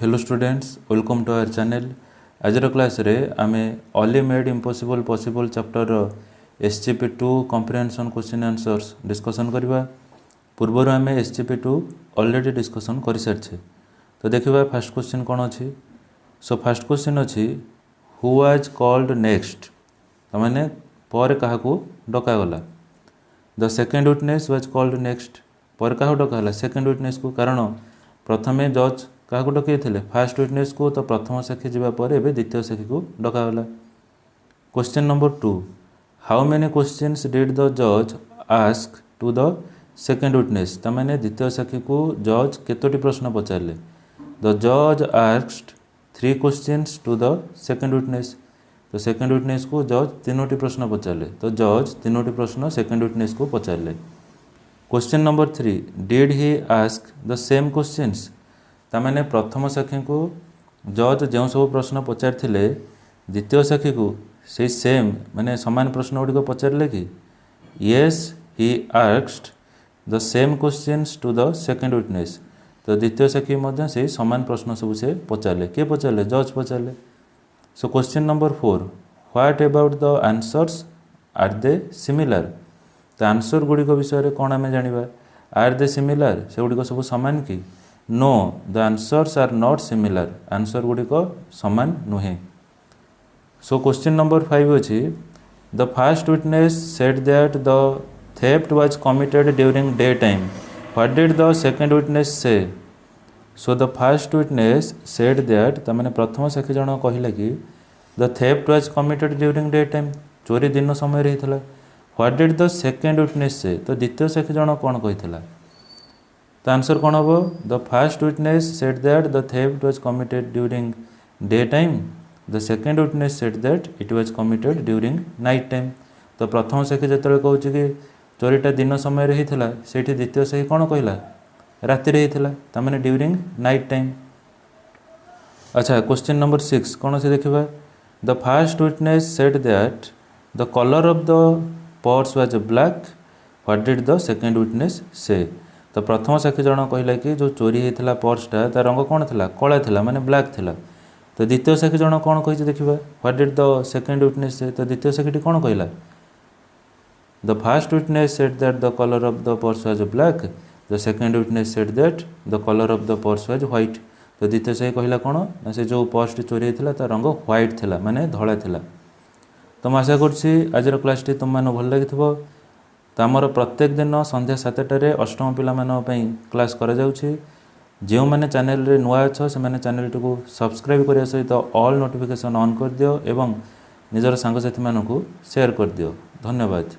Hello students, welcome to our channel. आजर class रे आमे only made impossible possible chapter SGP2 comprehension question answers discussion करबा। पूर्वर आमे SGP2 ऑलरेडी डिस्कशन कर सारछे। तो देखिबा फर्स्ट क्वेश्चन कोन अछि। सो फर्स्ट क्वेश्चन अछि हु वाज कॉल्ड नेक्स्ट, त माने पर काहा को डका गला। The second witness was called next, पर काहा डका गला सेकंड विटनेस को, कारण प्रथमे जज क्या डकई थे फास्ट विटनेस को, तो प्रथम साक्षी जावापर एवं द्वितीय साक्षी को डकागला। Question number 2, how many questions did the जज ask to the second witness, तमाने द्वितीय साक्षी को जज केतोटी प्रश्न पचारे। द जज asked 3 questions to the second witness, तो सेकंड विटनेस को जज 3टी प्रश्न पचारे, तो जज 3टी प्रश्न सेकंड विटनेस को पचारे। Question number 3, did he ask the same questions, तमाने प्रथम साक्षी को जज जो सब प्रश्न पचारि द्वितीय साक्षी को से सेम माने समान प्रश्न गुड़िक पचारे कि yes he asked the same questions to the second witness, तो द्वितीय साक्षी मध्य से समान प्रश्न सब से पचारे। किए पचारे? जज पचारे। So question number 4, what about the answers, are they similar, तो आंसर गुड़िक विषय में कौन आम जाना, आर दे सिमिलर से गुड़िक सब सामान कि no the answers are not similar, answer गुड़िक समान नुहे। सो क्वेश्चन नंबर 5 अच्छी the first witness said that the theft was committed during day time, what did the second witness say. So the first witness said that, तमाने प्रथम साक्षी जन कहला कि the theft was committed during day time, चोरी दिन समय रही। What did the second witness say, तो द्वितीय साक्षी जन कौन कही, तो आंसर कौन हम, the first witness said that the theft was committed during day time, the second witness said that it was committed during night time. तो प्रथम साक्षी जो कहूँ कि चोरीटा दिन समय रही से द्वितीय साक्षी कौन कहला राति रही, तमाने ड्यूरिंग नाइट टाइम। अच्छा, क्वेश्चन नंबर 6 कौन से देखा, the first witness said that the colour of the purse was black, what did the second witness say, तो प्रथम साक्षी जन कहला कि जो चोरी होता पर्सटा तार रंग कौन था, कला था माने ब्लैक था। तो द्वितीय साक्षी जन कौन कही देखा, what did the second witness say, तो द्वितीय साक्षी कौन कहला, the first witness said that the colour of the purse was black, the second witness said that the colour of the purse was white. तो द्वितीय साक्षी कहला कौन ना, से जो पर्स चोरी होता तार रंग व्हाइट था माने धला था। तो मैं आशा कर क्लास टी तुम मैंने भल लगी। तो आमर प्रत्येक दिन संध्या 7टार अष्टम पाई क्लास करा जाउछि। जो मैंने चैनल रे नुआ अच्छ से मैंने चैनल को सब्सक्राइब करने सहित ऑल नोटिफिकेशन ऑन कर दियो एवं निजर सांगसाथी मानू शेयर कर दियो। धन्यवाद।